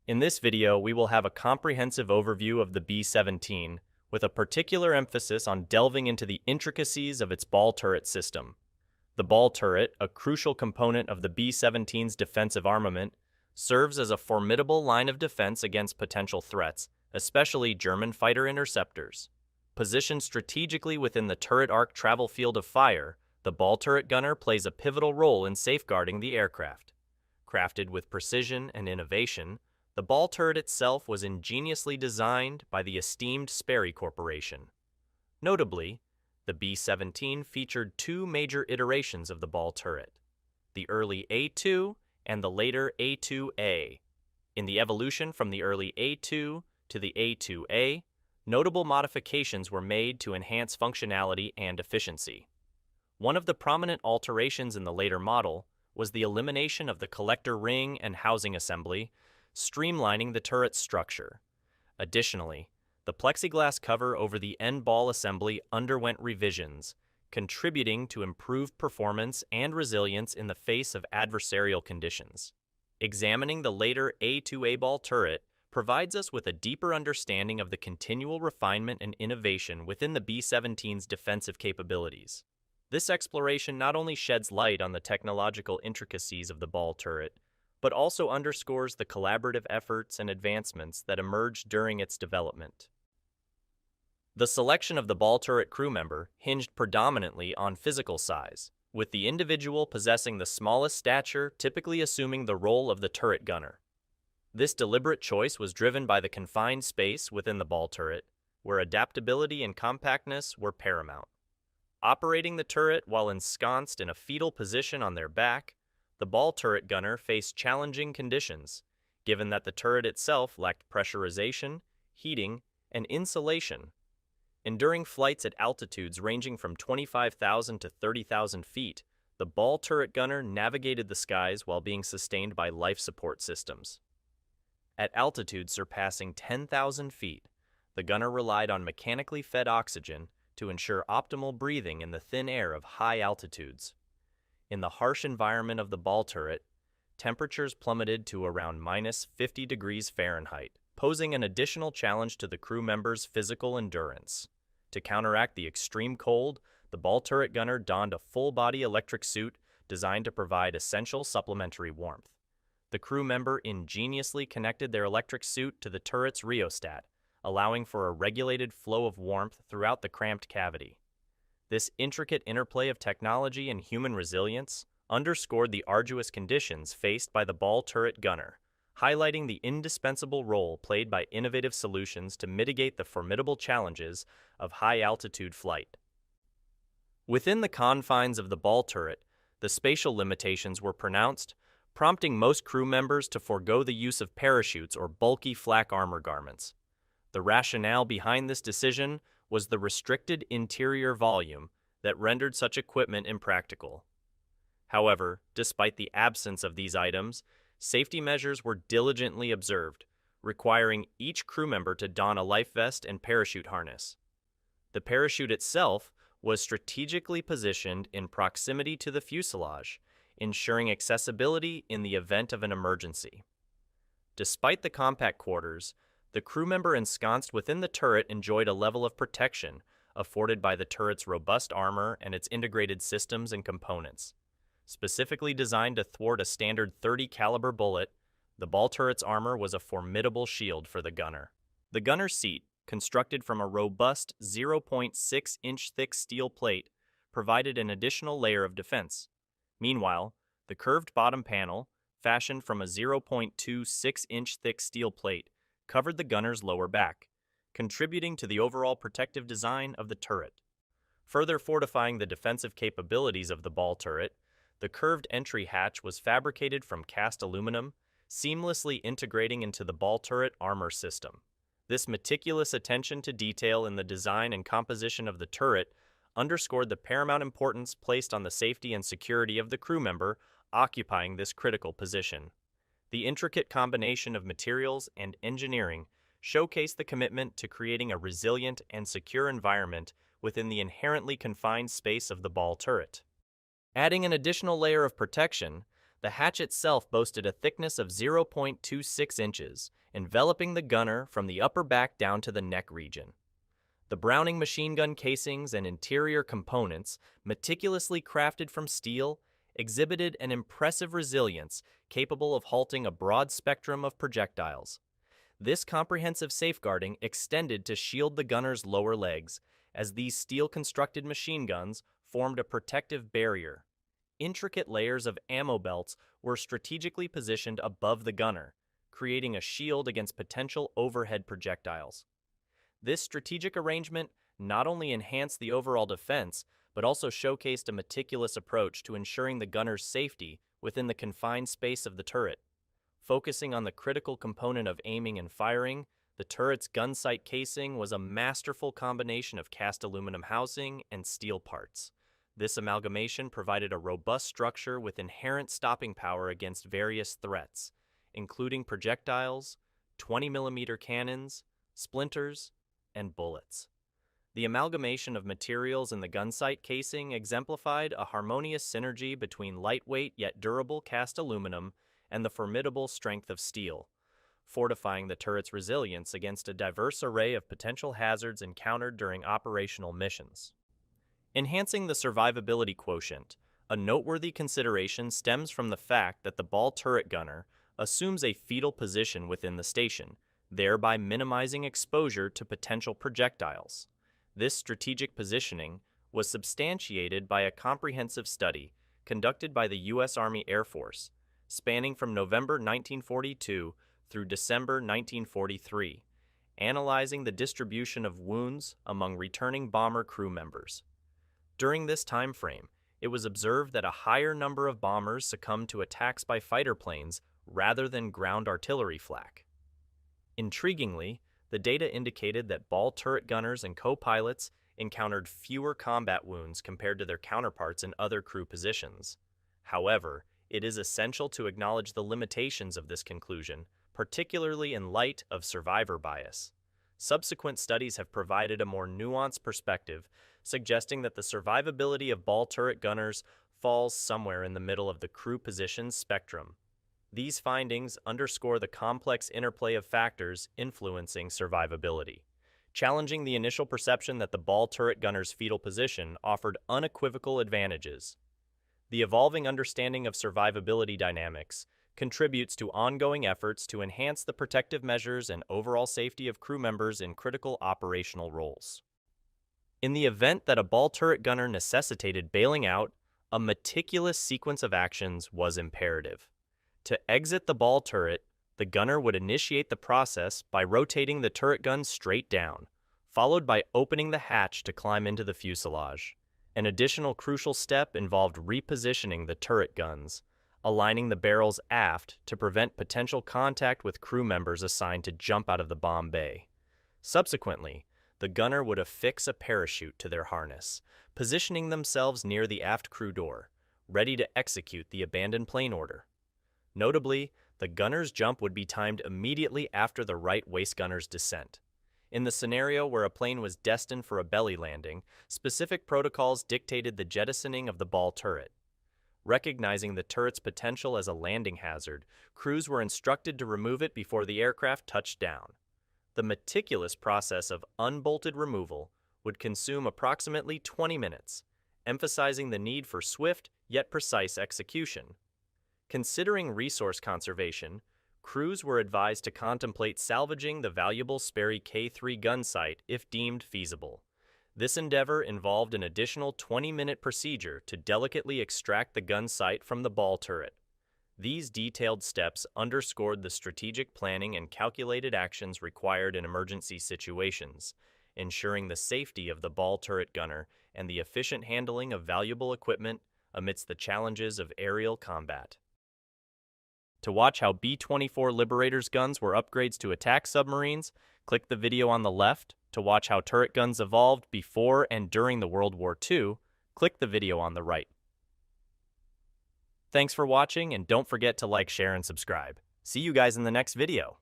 In this video, we will have a comprehensive overview of the B-17, with a particular emphasis on delving into the intricacies of its ball turret system. The ball turret, a crucial component of the B-17's defensive armament, serves as a formidable line of defense against potential threats, especially German fighter interceptors. Positioned strategically within the turret arc travel field of fire, the ball turret gunner plays a pivotal role in safeguarding the aircraft. Crafted with precision and innovation, the ball turret itself was ingeniously designed by the esteemed Sperry Corporation. Notably, the B-17 featured two major iterations of the ball turret, the early A2 and the later A2A. In the evolution from the early A2 to the A2A, notable modifications were made to enhance functionality and efficiency. One of the prominent alterations in the later model was the elimination of the collector ring and housing assembly, streamlining the turret's structure. Additionally, the plexiglass cover over the end ball assembly underwent revisions, contributing to improved performance and resilience in the face of adversarial conditions. Examining the later A2A ball turret provides us with a deeper understanding of the continual refinement and innovation within the B-17's defensive capabilities. This exploration not only sheds light on the technological intricacies of the ball turret, but also underscores the collaborative efforts and advancements that emerged during its development. The selection of the ball turret crew member hinged predominantly on physical size, with the individual possessing the smallest stature typically assuming the role of the turret gunner. This deliberate choice was driven by the confined space within the ball turret, where adaptability and compactness were paramount. Operating the turret while ensconced in a fetal position on their back, the ball turret gunner faced challenging conditions, given that the turret itself lacked pressurization, heating, and insulation. Enduring flights at altitudes ranging from 25,000 to 30,000 feet, the ball turret gunner navigated the skies while being sustained by life support systems. At altitudes surpassing 10,000 feet, the gunner relied on mechanically fed oxygen to ensure optimal breathing in the thin air of high altitudes. In the harsh environment of the ball turret, temperatures plummeted to around -50 degrees Fahrenheit, posing an additional challenge to the crew members' physical endurance. To counteract the extreme cold, the ball turret gunner donned a full-body electric suit designed to provide essential supplementary warmth. The crew member ingeniously connected their electric suit to the turret's rheostat, allowing for a regulated flow of warmth throughout the cramped cavity. This intricate interplay of technology and human resilience underscored the arduous conditions faced by the ball turret gunner, highlighting the indispensable role played by innovative solutions to mitigate the formidable challenges of high-altitude flight. Within the confines of the ball turret, the spatial limitations were pronounced, prompting most crew members to forego the use of parachutes or bulky flak armor garments. The rationale behind this decision was the restricted interior volume that rendered such equipment impractical. However, despite the absence of these items, safety measures were diligently observed, requiring each crew member to don a life vest and parachute harness. The parachute itself was strategically positioned in proximity to the fuselage, ensuring accessibility in the event of an emergency. Despite the compact quarters, the crew member ensconced within the turret enjoyed a level of protection afforded by the turret's robust armor and its integrated systems and components. Specifically designed to thwart a standard .30 caliber bullet, the ball turret's armor was a formidable shield for the gunner. The gunner's seat, constructed from a robust 0.6-inch thick steel plate, provided an additional layer of defense. Meanwhile, the curved bottom panel, fashioned from a 0.26-inch thick steel plate, covered the gunner's lower back, contributing to the overall protective design of the turret. Further fortifying the defensive capabilities of the ball turret, the curved entry hatch was fabricated from cast aluminum, seamlessly integrating into the ball turret armor system. This meticulous attention to detail in the design and composition of the turret underscored the paramount importance placed on the safety and security of the crew member occupying this critical position. The intricate combination of materials and engineering showcased the commitment to creating a resilient and secure environment within the inherently confined space of the ball turret. Adding an additional layer of protection, The hatch itself boasted a thickness of 0.26 inches, enveloping the gunner from the upper back down to the neck region. The Browning machine gun casings and interior components, meticulously crafted from steel, exhibited an impressive resilience capable of halting a broad spectrum of projectiles. This comprehensive safeguarding extended to shield the gunner's lower legs, as these steel-constructed machine guns formed a protective barrier. Intricate layers of ammo belts were strategically positioned above the gunner, creating a shield against potential overhead projectiles. This strategic arrangement not only enhanced the overall defense, but also showcased a meticulous approach to ensuring the gunner's safety within the confined space of the turret. Focusing on the critical component of aiming and firing, the turret's gun sight casing was a masterful combination of cast aluminum housing and steel parts. This amalgamation provided a robust structure with inherent stopping power against various threats, including projectiles, 20mm cannons, splinters, and bullets. The amalgamation of materials in the gun sight casing exemplified a harmonious synergy between lightweight yet durable cast aluminum and the formidable strength of steel, fortifying the turret's resilience against a diverse array of potential hazards encountered during operational missions. Enhancing the survivability quotient, a noteworthy consideration stems from the fact that the ball turret gunner assumes a fetal position within the station, thereby minimizing exposure to potential projectiles. This strategic positioning was substantiated by a comprehensive study conducted by the U.S. Army Air Force, spanning from November 1942 through December 1943, analyzing the distribution of wounds among returning bomber crew members. During this time frame, it was observed that a higher number of bombers succumbed to attacks by fighter planes rather than ground artillery flak. Intriguingly, the data indicated that ball turret gunners and co-pilots encountered fewer combat wounds compared to their counterparts in other crew positions. However, it is essential to acknowledge the limitations of this conclusion, particularly in light of survivor bias. Subsequent studies have provided a more nuanced perspective, suggesting that the survivability of ball turret gunners falls somewhere in the middle of the crew positions spectrum. These findings underscore the complex interplay of factors influencing survivability, challenging the initial perception that the ball turret gunner's fetal position offered unequivocal advantages. The evolving understanding of survivability dynamics contributes to ongoing efforts to enhance the protective measures and overall safety of crew members in critical operational roles. In the event that a ball turret gunner necessitated bailing out, a meticulous sequence of actions was imperative. To exit the ball turret, the gunner would initiate the process by rotating the turret gun straight down, followed by opening the hatch to climb into the fuselage. An additional crucial step involved repositioning the turret guns, aligning the barrels aft to prevent potential contact with crew members assigned to jump out of the bomb bay. Subsequently, the gunner would affix a parachute to their harness, positioning themselves near the aft crew door, ready to execute the abandoned plane order. Notably, the gunner's jump would be timed immediately after the right waist gunner's descent. In the scenario where a plane was destined for a belly landing, specific protocols dictated the jettisoning of the ball turret. Recognizing the turret's potential as a landing hazard, crews were instructed to remove it before the aircraft touched down. The meticulous process of unbolted removal would consume approximately 20 minutes, emphasizing the need for swift yet precise execution. Considering resource conservation, crews were advised to contemplate salvaging the valuable Sperry K3 gun sight if deemed feasible. This endeavor involved an additional 20-minute procedure to delicately extract the gun sight from the ball turret. These detailed steps underscored the strategic planning and calculated actions required in emergency situations, ensuring the safety of the ball turret gunner and the efficient handling of valuable equipment amidst the challenges of aerial combat. To watch how B-24 Liberator's guns were upgrades to attack submarines, click the video on the left. To watch how turret guns evolved before and during the World War II, click the video on the right. Thanks for watching, and don't forget to like, share, and subscribe. See you guys in the next video.